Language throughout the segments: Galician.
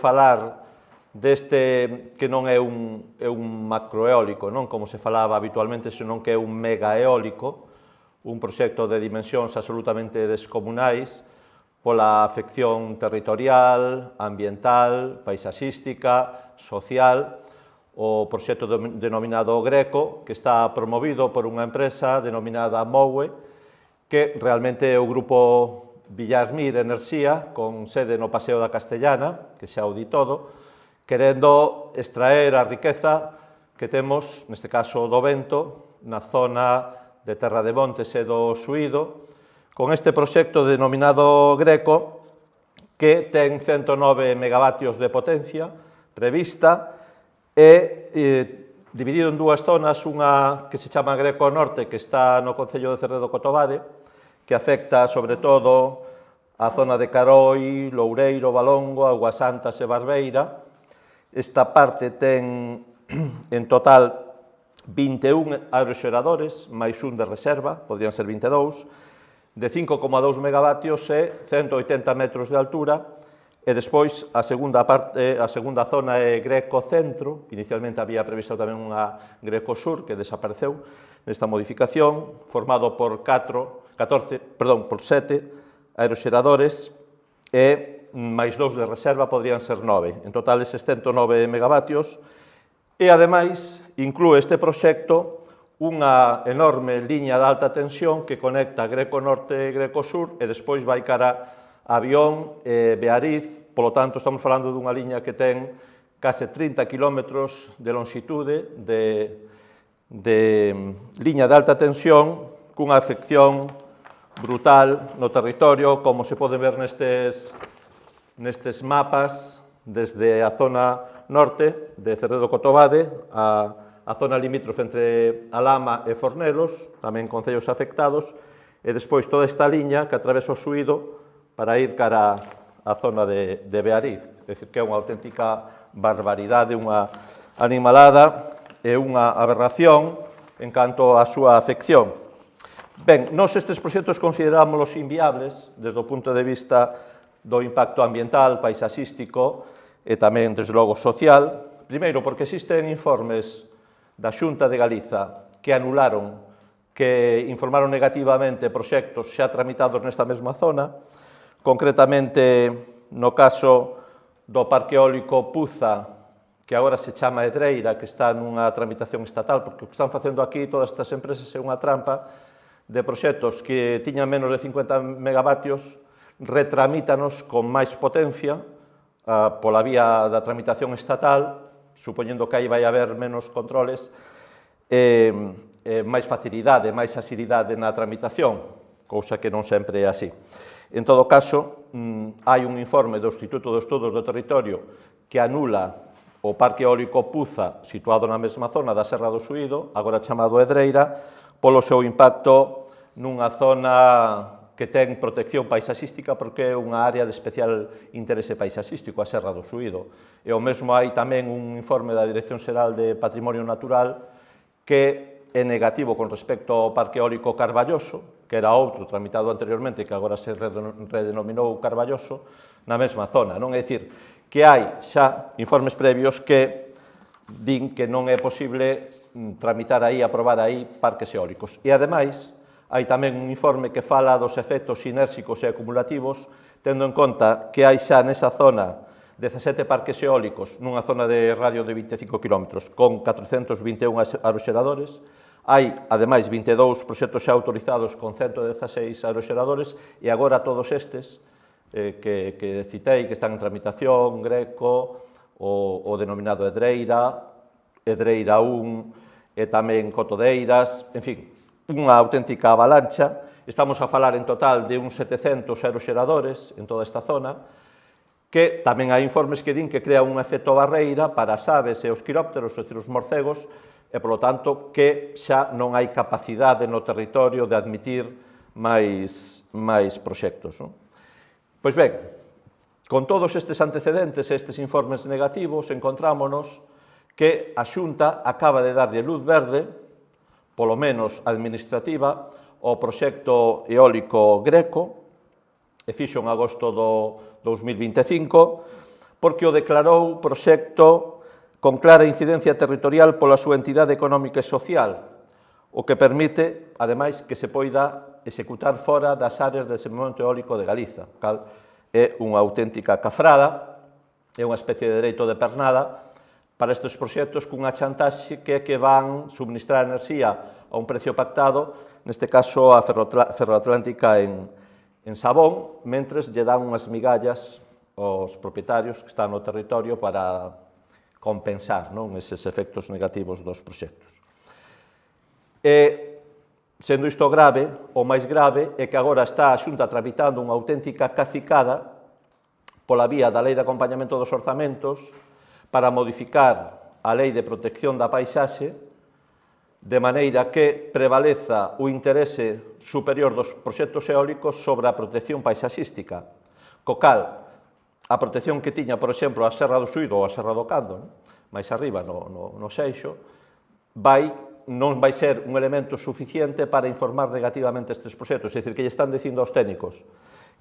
falar deste que non é un macroeólico, non como se falaba habitualmente, senón que é un megaeólico, un proxecto de dimensións absolutamente descomunais pola afección territorial, ambiental, paisaxística, social, o proxecto denominado Greco, que está promovido por unha empresa denominada Moue, que realmente é o grupo Villarmir Enerxía, con sede no Paseo da Castellana, que xa o di todo, querendo extraer a riqueza que temos, neste caso do vento, na zona de Terra de Montes e do Suído, con este proxecto denominado Greco, que ten 109 megavatios de potencia prevista e dividido en dúas zonas, unha que se chama Greco Norte, que está no concello de Cerredo Cotobade, que afecta sobre todo a zona de Caroi, Loureiro, Valongo, Auguasantas e Barbeira. Esta parte ten en total 21 aeroxeradores, máis un de reserva, podrían ser 22, de 5,2 megavatios e 180 metros de altura, e despois a segunda zona é Greco Centro, inicialmente había previsto tamén unha Greco Sur, que desapareceu nesta modificación, formado por 7 aeroxeradores e máis 2 de reserva, podrían ser 9. En total, eses 109 megavatios. E, ademais, inclúe este proxecto unha enorme liña de alta tensión que conecta Greco Norte e Greco Sur e despois vai cara a Avión e Beariz. Polo tanto, estamos falando dunha liña que ten case 30 kilómetros de longitude de liña de alta tensión cunha afección brutal no territorio, como se pode ver nestes mapas, desde a zona norte de Cerredo Cotobade a zona limítrofe entre Alama e Fornelos, tamén concellos afectados, e despois toda esta liña que atravesa o Suído para ir cara a zona de Beariz. É dicir, que é unha auténtica barbaridade, unha animalada e unha aberración en canto á súa afección. Ben, nós estes proxectos considerámoslos inviables desde o punto de vista do impacto ambiental, paisaxístico e tamén, desde logo, social. Primeiro, porque existen informes da Xunta de Galiza que anularon, que informaron negativamente proxectos xa tramitados nesta mesma zona, concretamente no caso do Parque Eólico Puza, que agora se chama Edreira, que está nunha tramitación estatal, porque o que están facendo aquí todas estas empresas é unha trampa de proxectos que tiñan menos de 50 megavatios, retramítanos con máis potencia pola vía da tramitación estatal, supoñendo que aí vai haber menos controles, máis facilidade, máis asididade na tramitación, cousa que non sempre é así. En todo caso, hai un informe do Instituto de Estudos do Territorio que anula o Parque Eólico Puza, situado na mesma zona da Serra do Suído, agora chamado Edreira, polo seu impacto nunha zona que ten protección paisaxística porque é unha área de especial interese paisaxístico, a Serra do Suído. E o mesmo hai tamén un informe da Dirección Xeral de Patrimonio Natural que é negativo con respecto ao Parque Eólico Carballoso, que era outro tramitado anteriormente que agora se redenominou Carballoso, na mesma zona. Non é dicir que hai xa informes previos que din que non é posible tramitar aí, aprobar aí parques eólicos. E, ademais, hai tamén un informe que fala dos efectos sinérxicos e acumulativos, tendo en conta que hai xa nesa zona 17 parques eólicos nunha zona de radio de 25 km con 421 aeroxeradores. Hai, ademais, 22 proxectos xa autorizados con 116 aeroxeradores e agora todos estes que citei, que están en tramitación, Greco, o denominado Edreira, Edreira 1 e tamén Cotodeiras, en fin, unha auténtica avalancha. Estamos a falar en total de uns 700 aeroxeradores en toda esta zona, que tamén hai informes que din que crea un efecto barreira para as aves e os quirópteros, é dicir, os morcegos, e, polo tanto, que xa non hai capacidade no territorio de admitir máis proxectos. Pois ben, con todos estes antecedentes e estes informes negativos, encontrámonos que a Xunta acaba de darlle luz verde, polo menos administrativa, ao proxecto eólico Greco, e fixo en agosto do 2025, porque o declarou proxecto con clara incidencia territorial pola súa entidade económica e social, o que permite, ademais, que se poida executar fora das áreas de desenvolvemento eólico de Galiza, cal é unha auténtica cafrada, é unha especie de dereito de pernada para estes proxectos cunha chantaxe que é que van subministrar enerxía a un precio pactado, neste caso a Ferroatlántica en Sabón, mentres lle dan unhas migallas aos propietarios que están no territorio para compensar eses efectos negativos dos proxectos. E, sendo isto grave, o máis grave é que agora está a Xunta tramitando unha auténtica cacicada pola vía da Lei de Acompañamento dos Orzamentos para modificar a Lei de Protección da Paisaxe de maneira que prevaleza o interese superior dos proxectos eólicos sobre a protección paisaxística, co cal a protección que tiña, por exemplo, a Serra do Suído ou a Serra do Cando, máis arriba no Seixo, non vai ser un elemento suficiente para informar negativamente estes proxectos. É dicir, que lle están dicindo aos técnicos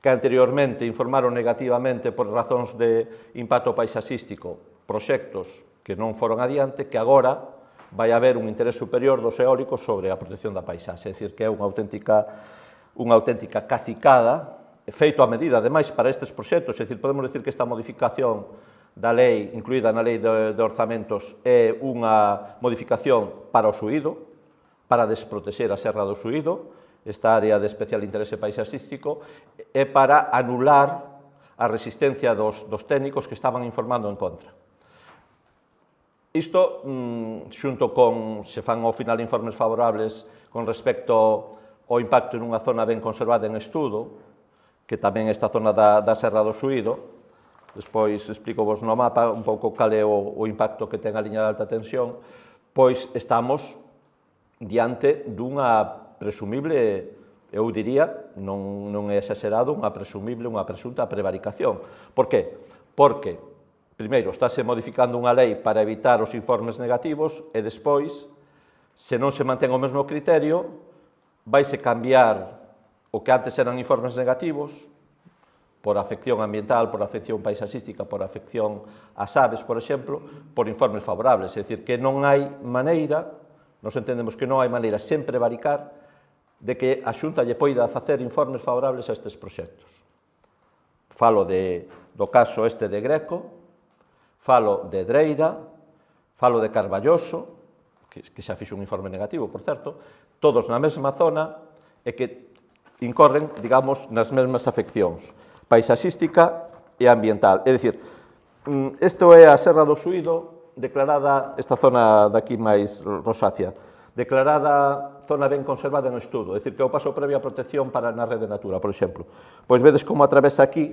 que anteriormente informaron negativamente por razóns de impacto paisaxístico proxectos que non foron adiante, que agora vai haber un interés superior dos eólicos sobre a protección da paisaxe. É dicir, que é unha auténtica cacicada, feito a medida, ademais, para estes proxectos. É dicir, podemos dicir que esta modificación da lei, incluída na lei de orzamentos, é unha modificación para o Suído, para desprotexer a Serra do Suído, esta área de especial interese paisaxístico, é para anular a resistencia dos técnicos que estaban informando en contra. Isto, xunto con, se fan ao final informes favorables con respecto ao impacto nunha zona ben conservada en estudo, que tamén esta zona da Serra do Suído, despois explico-vos no mapa un pouco cal é o impacto que ten a liña de alta tensión, pois estamos diante dunha presumible, eu diría, non é exagerado, unha presunta prevaricación. Por que? Porque, primeiro, estáse modificando unha lei para evitar os informes negativos e despois, se non se mantén o mesmo criterio, vaise cambiar o que antes eran informes negativos, por afección ambiental, por afección paisaxística, por afección ás aves, por exemplo, por informes favorables. É dicir, que non hai maneira, nos entendemos que non hai maneira, sen prevaricar, de que a Xunta lle poida facer informes favorables a estes proxectos. Falo do caso este de Greco, falo de Dreira, falo de Carballoso, que xa fixo un informe negativo, por certo, todos na mesma zona e que incorren, digamos, nas mesmas afeccións paisaxística e ambiental. É dicir, isto é a Serra do Suído declarada, esta zona daqui máis rosácea, declarada zona ben conservada en estudo, é dicir, que é o paso previo a protección para na rede natura, por exemplo. Pois vedes como atravesa aquí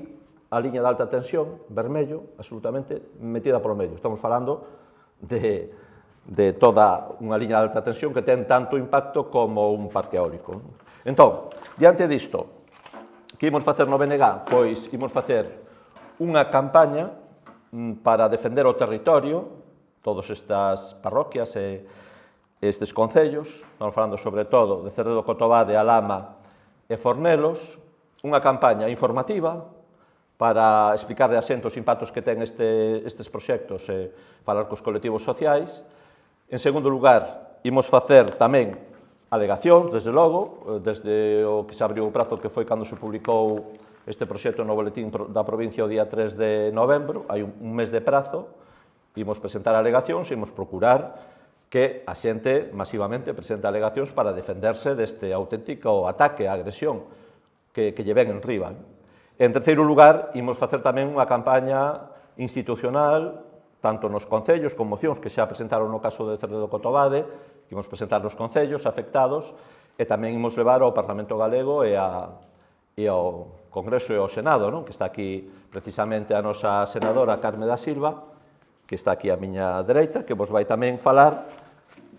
a liña de alta tensión, vermello, absolutamente metida polo medio. Estamos falando de toda unha liña de alta tensión que ten tanto impacto como un parque eólico. Entón, diante disto, que imos facer no BNG? Pois imos facer unha campaña para defender o territorio, todas estas parroquias e estes concellos, estamos falando sobre todo de Cerredo Cotobade, Alama e Fornelos, unha campaña informativa para explicar a xente os impactos que ten estes proxectos e falar cos colectivos sociais. En segundo lugar, imos facer tamén alegacións, desde logo, desde o que se abriu o prazo que foi cando se publicou este proxecto no boletín da provincia o día 3 de novembro, hai un mes de prazo, imos presentar alegacións e imos procurar que a xente masivamente presente alegacións para defenderse deste auténtico ataque, a agresión que lle ven en riba. En terceiro lugar, imos facer tamén unha campaña institucional, tanto nos concellos, con mocións que xa presentaron no caso de Cerredo Cotobade, que imos presentar nos concellos afectados, e tamén imos levar ao Parlamento Galego e ao Congreso e ao Senado, que está aquí precisamente a nosa senadora Carme da Silva, que está aquí á miña dereita, que vos vai tamén falar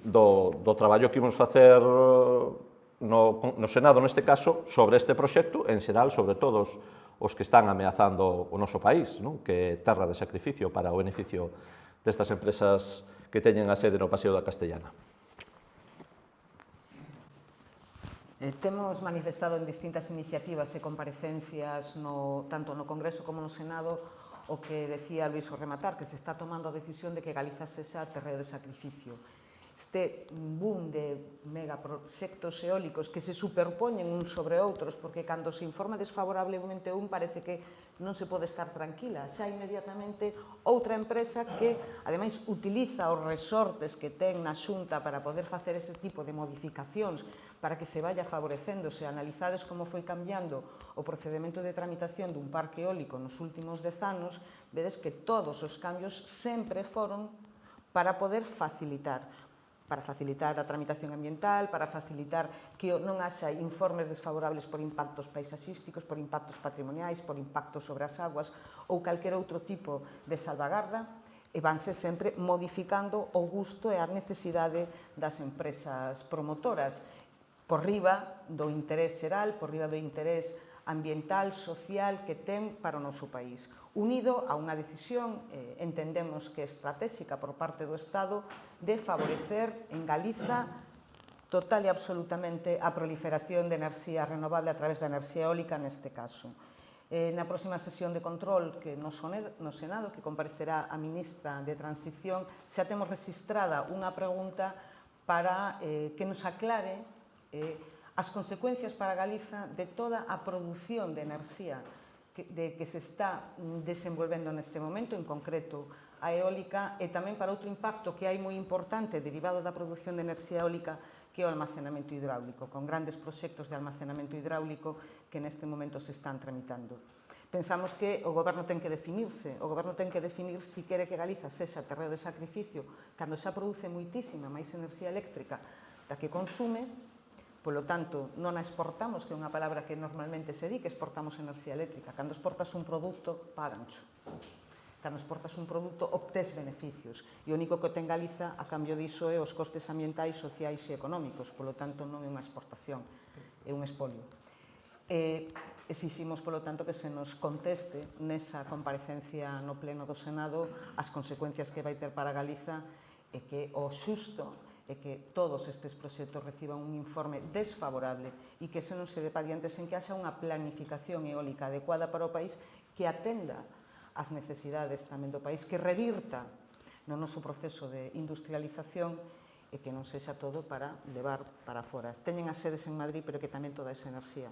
do traballo que imos facer no Senado, neste caso, sobre este proxecto, en xeral, sobre todos os que están ameazando o noso país, que é terra de sacrificio para o beneficio destas empresas que teñen a sede no Paseo da Castellana. Temos manifestado en distintas iniciativas e comparecencias tanto no Congreso como no Senado o que decía Luís ao rematar, que se está tomando a decisión de que Galiza sexa terreo de sacrificio. Este boom de megaproxectos eólicos que se superpoñen uns sobre outros, porque cando se informa desfavorablemente un parece que non se pode estar tranquila, xa inmediatamente outra empresa que ademais utiliza os resortes que ten na Xunta para poder facer ese tipo de modificacións para que se vaya favorecéndose, analizades como foi cambiando o procedimento de tramitación dun parque eólico nos últimos 10 anos, vedes que todos os cambios sempre foron para poder facilitar a tramitación ambiental, para facilitar que non haxa informes desfavorables por impactos paisaxísticos, por impactos patrimoniais, por impactos sobre as aguas ou calquer outro tipo de salvagarda, e vanse sempre modificando o gusto e a necesidade das empresas promotoras por riba do interés xeral, por riba do interés ambiental, social que ten para o noso país. Unido a unha decisión, entendemos que estratégica por parte do Estado, de favorecer en Galiza total e absolutamente a proliferación de enerxía renovable a través da enerxía eólica neste caso. Na próxima sesión de control que no Senado, que comparecerá a ministra de Transición, xa temos registrada unha pregunta para que nos aclare as consecuencias para Galiza de toda a produción de enerxía que se está desenvolvendo neste momento, en concreto a eólica, e tamén para outro impacto que hai moi importante derivado da produción de enerxía eólica, que é o almacenamento hidráulico, con grandes proxectos de almacenamento hidráulico que neste momento se están tramitando. Pensamos que o Goberno ten que definirse, o Goberno ten que definir se quere que Galiza sexa terreo de sacrificio cando xa produce moitísima máis enerxía eléctrica da que consume. Polo tanto, non a exportamos, que é unha palabra que normalmente se di, que exportamos enerxía eléctrica. Cando exportas un produto, pagancho. Cando exportas un produto, obtés beneficios. E o único que ten Galiza, a cambio diso, é os costes ambientais, sociais e económicos. Polo tanto, non é unha exportación, é un espolio. Exiximos, polo tanto, que se nos conteste nesa comparecencia no Pleno do Senado as consecuencias que vai ter para Galiza e que o xusto é que todos estes proxectos reciban un informe desfavorable e que se non se dé pa diante sen que haxa unha planificación eólica adecuada para o país que atenda as necesidades tamén do país, que revirta no noso proceso de industrialización e que non sexa todo para levar para fora. Teñen as sedes en Madrid, pero que tamén toda esa enerxía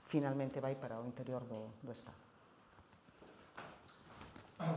finalmente vai para o interior do Estado.